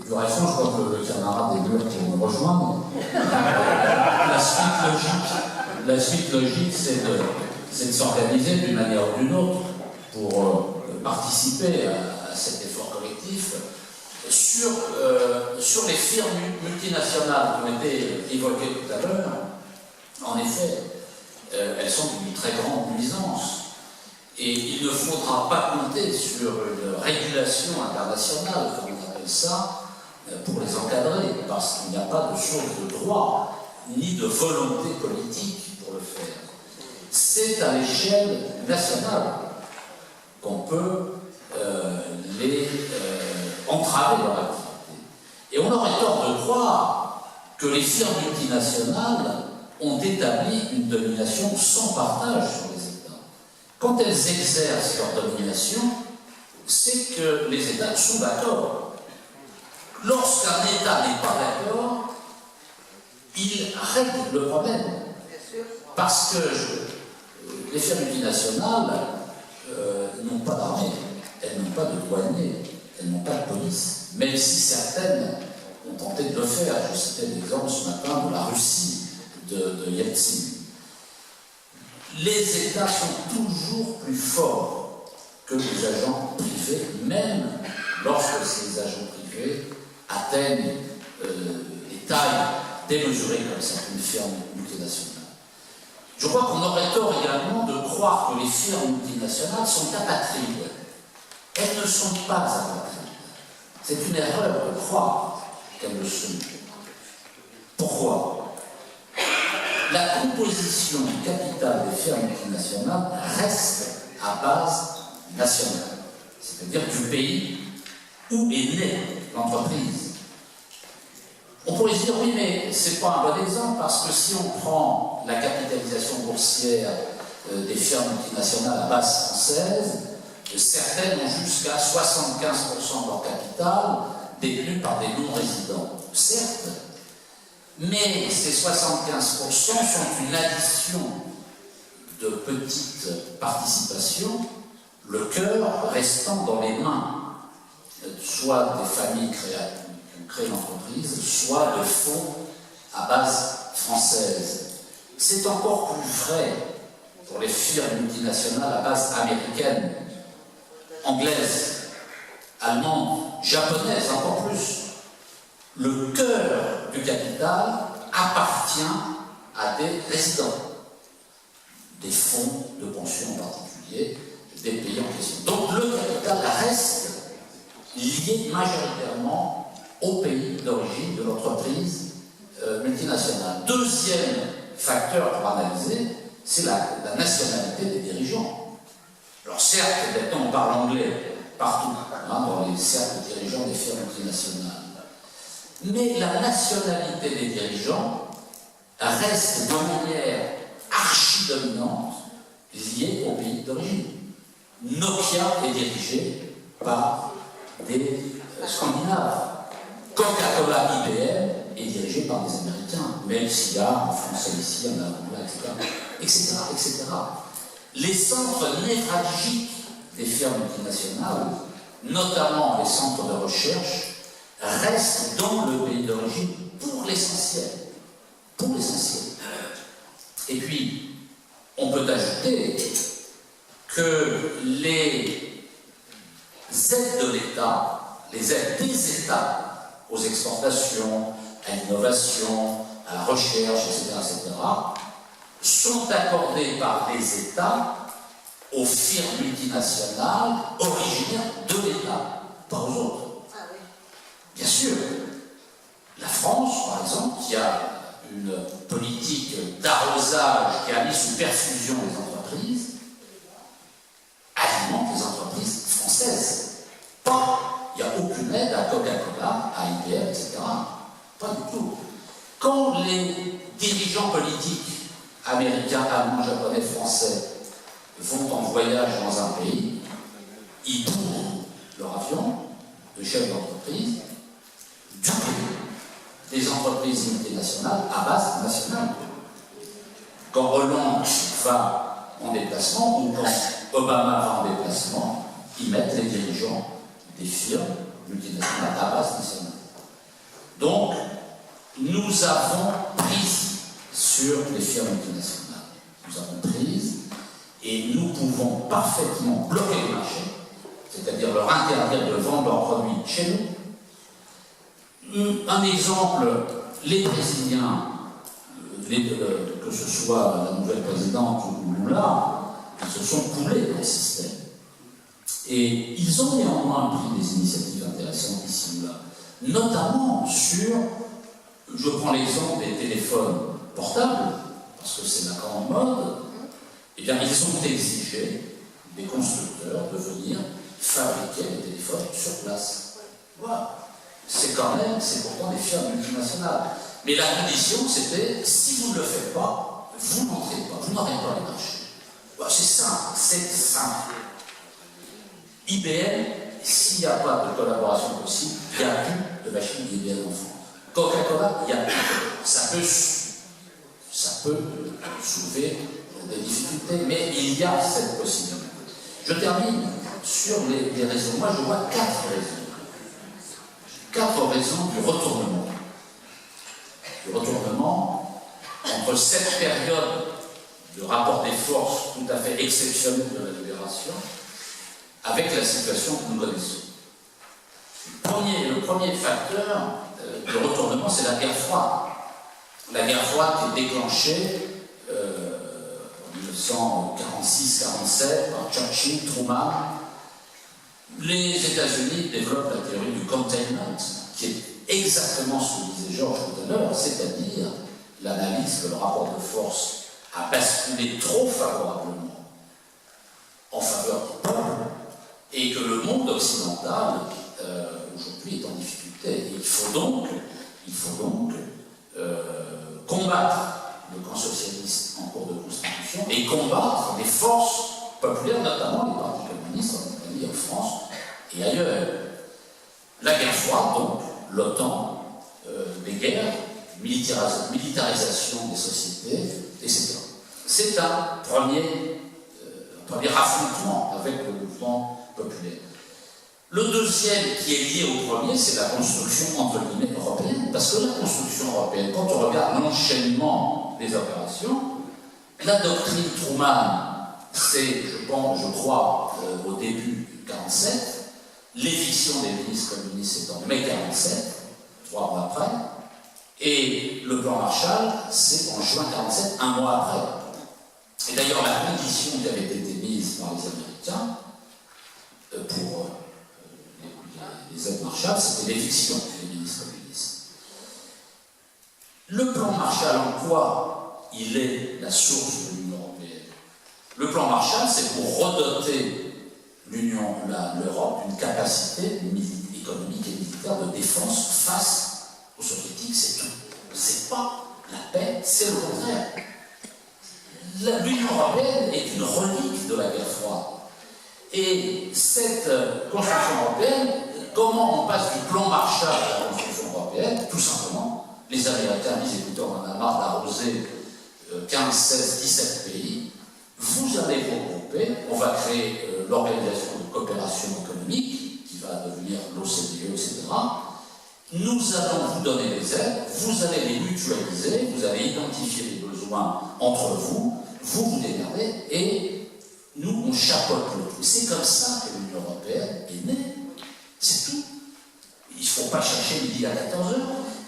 plus récent, je crois que le camarade des Murs qui nous rejoindre. La suite logique, c'est de s'organiser d'une manière ou d'une autre pour participer à cet effort collectif sur les firmes multinationales qui ont été évoquées tout à l'heure. En effet, elles sont d'une très grande nuisance. Et il ne faudra pas compter sur une régulation internationale, comme on appelle ça, pour les encadrer, parce qu'il n'y a pas de chose de droit, ni de volonté politique pour le faire. C'est à l'échelle nationale qu'on peut les entraver dans l'activité. Et on aurait tort de croire que les firmes multinationales ont établi une domination sans partage sur les États. Quand elles exercent leur domination, c'est que les États sont d'accord. Lorsqu'un État n'est pas d'accord, il règle le problème. Parce que les firmes multinationales n'ont pas d'armée, elles n'ont pas de douaniers, elles n'ont pas de police, même si certaines ont tenté de le faire. Je citais l'exemple ce matin de la Russie, de Yeltsin. Les États sont toujours plus forts que les agents privés, même lorsque ces agents privés atteignent des tailles démesurées comme certaines firmes multinationales. Je crois qu'on aurait tort également de croire que les firmes multinationales sont apatrides. Elles ne sont pas apatrides. C'est une erreur de croire qu'elles le sont. Pourquoi ? La composition du capital des firmes multinationales reste à base nationale, c'est-à-dire du pays où est née l'entreprise. On pourrait se dire, oui, mais ce n'est pas un bon exemple, parce que si on prend la capitalisation boursière des firmes multinationales à base française, certaines ont jusqu'à 75% de leur capital détenu par des non-résidents. Certes, mais ces 75% sont une addition de petites participations, le cœur restant dans les mains, soit des familles qui ont créé l'entreprise, soit de fonds à base française. C'est encore plus vrai pour les firmes multinationales à base américaine, anglaise, allemande, japonaise, encore plus. Le cœur du capital appartient à des résidents, des fonds de pension en particulier, des pays en question. Donc le capital reste lié majoritairement au pays d'origine de l'entreprise multinationale. Deuxième facteur pour analyser, c'est la nationalité des dirigeants. Alors certes, maintenant on parle anglais partout, dans les cercles dirigeants des firmes multinationales. Mais la nationalité des dirigeants reste de manière archi-dominante liée au pays d'origine. Nokia est dirigé par des Scandinaves. Coca-Cola IBM est dirigé par des Américains, même s'il y a en français ici, en Allemagne, etc., etc. Les centres névralgiques des firmes multinationales, notamment les centres de recherche, restent dans le pays d'origine pour l'essentiel. Pour l'essentiel. Et puis, on peut ajouter que les aides de l'État, les aides des États aux exportations, à l'innovation, à la recherche, etc., sont accordées par les États aux firmes multinationales originaires de l'État, pas aux autres. Bien sûr, la France, par exemple, qui a une politique d'arrosage qui a mis sous perfusion les entreprises, alimente les entreprises françaises. Il n'y a aucune aide à Coca-Cola, à IBM, etc. Pas du tout. Quand les dirigeants politiques américains, allemands, japonais, français vont en voyage dans un pays, ils bourrent leur avion de chef d'entreprise du pays, des entreprises multinationales à base nationale. Quand Hollande va en déplacement ou quand Obama va en déplacement, ils mettent les dirigeants des firmes multinationales à base nationale. Donc, nous avons prise sur les firmes multinationales. Nous avons prise et nous pouvons parfaitement bloquer le marché, c'est-à-dire leur interdire de vendre leurs produits chez nous. Un exemple, les Brésiliens, que ce soit la nouvelle présidente ou Lula, ils se sont coulés dans le système. Et ils ont néanmoins pris des initiatives intéressantes ici ou là, notamment sur, je prends l'exemple des téléphones portables, parce que c'est la grande mode, eh bien ils ont exigé des constructeurs de venir fabriquer les téléphones sur place. Voilà. C'est pourtant des firmes multinationales. Mais la condition, c'était, si vous ne le faites pas, vous n'entrez pas, vous n'aurez pas les marchés. Voilà, c'est simple, c'est simple. IBM, s'il n'y a pas de collaboration possible, il n'y a plus de machines IBM en France. Coca-Cola, il n'y a plus. Ça peut soulever des difficultés, mais il y a cette possibilité. Je termine sur les raisons. Moi, je vois 4 raisons. 4 raisons du retournement. Du retournement entre cette période de rapport des forces tout à fait exceptionnelle de la libération avec la situation que nous connaissons. Le premier facteur de retournement, c'est la guerre froide. La guerre froide qui est déclenchée en 1946-47 par Churchill, Truman. Les États-Unis développent la théorie du containment, qui est exactement ce que disait Georges tout à l'heure, c'est-à-dire l'analyse que le rapport de force a basculé trop favorablement en faveur des peuples et que le monde occidental aujourd'hui est en difficulté. Et il faut donc combattre le camp socialiste en cours de constitution et combattre les forces populaires, notamment les partis communistes en Italie, en France et ailleurs. La guerre froide, donc, l'OTAN, les guerres, militarisation des sociétés, etc. C'est un premier affrontement avec le mouvement populaire. Le deuxième qui est lié au premier, c'est la construction entre guillemets européenne, parce que la construction européenne, quand on regarde l'enchaînement des opérations, la doctrine Truman, c'est, je crois, au début de 1947, l'éviction des ministres communistes c'est en mai 1947, 3 mois après, et le plan Marshall, c'est en juin 1947, 1 mois après. Et d'ailleurs, la condition qui avait été mise par les Américains pour les aides Marshall, c'était l'éviction des ministres communistes. Le plan Marshall, en quoi il est la source de l'Union européenne? Le plan Marshall, c'est pour redoter l'Europe d'une capacité économique et militaire de défense face aux soviétiques, c'est tout. C'est pas la paix, c'est le contraire. L'Union européenne est une relique de la guerre froide. Et cette construction européenne, comment on passe du plan Marshall à la construction européenne? Tout simplement, les Américains disent, écoutez, on en a marre d'arroser 15, 16, 17 pays, vous allez vous regrouper, on va créer l'organisation de coopération économique, qui va devenir l'OCDE, etc. Nous allons vous donner des aides, vous allez les mutualiser, vous allez identifier les besoins entre vous, vous vous démerdez, et nous, on chapeaute le tout. C'est comme ça que l'Union européenne est née. C'est tout. Il ne faut pas chercher midi à 14h,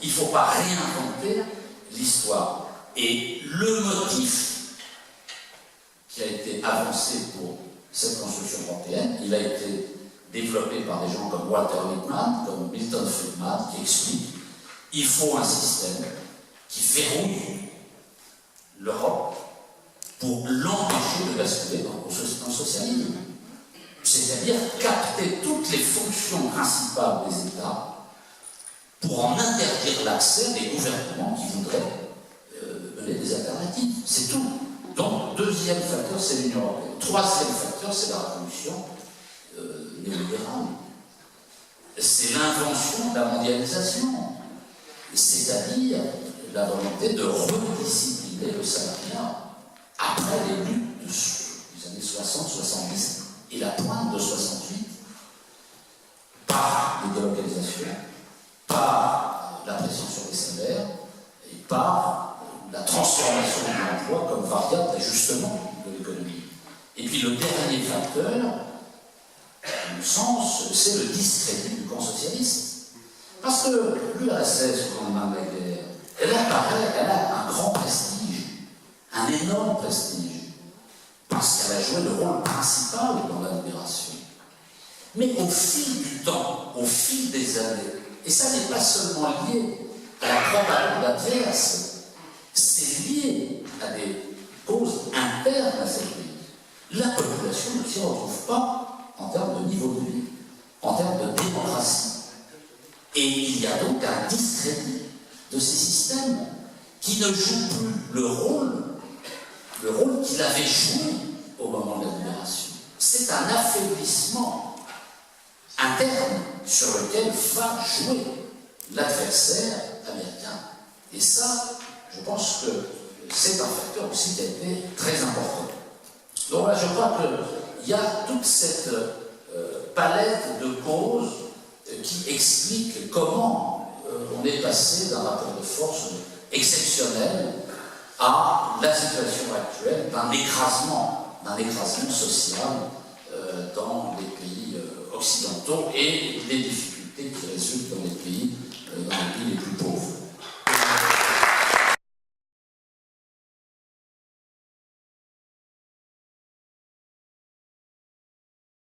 il ne faut pas réinventer l'histoire. Et le motif qui a été avancé pour cette construction européenne, il a été développé par des gens comme Walter Lippmann, comme Milton Friedman, qui expliquent qu'il faut un système qui verrouille l'Europe pour l'empêcher de basculer dans le socialisme. C'est-à-dire capter toutes les fonctions principales des États pour en interdire l'accès des gouvernements qui voudraient mener des alternatives. C'est tout. Donc, deuxième facteur, c'est l'Union européenne. Troisième facteur, c'est la révolution néolibérale. C'est l'invention de la mondialisation. C'est-à-dire la volonté de rediscipliner le salariat après les luttes des années 60-70 et la pointe de 68 par les délocalisations, par la puis le dernier facteur, à mon sens, c'est le discrédit du camp socialiste. Parce que l'URSS, au lendemain de la guerre, elle a un grand prestige, un énorme prestige, parce qu'elle a joué le rôle principal dans la libération. Mais au fil du temps, au fil des années, et ça n'est pas seulement lié à la propagande adverse, c'est lié à des causes internes à ces pays. La population ne s'y retrouve pas en termes de niveau de vie, en termes de démocratie. Et il y a donc un discrédit de ces systèmes qui ne jouent plus le rôle qu'il avait joué au moment de la libération. C'est un affaiblissement interne sur lequel va jouer l'adversaire américain. Et ça, je pense que c'est un facteur aussi qui a été très important. Donc là, je crois qu'il y a toute cette palette de causes qui explique comment on est passé d'un rapport de force exceptionnel à la situation actuelle d'un écrasement social dans les pays occidentaux et des difficultés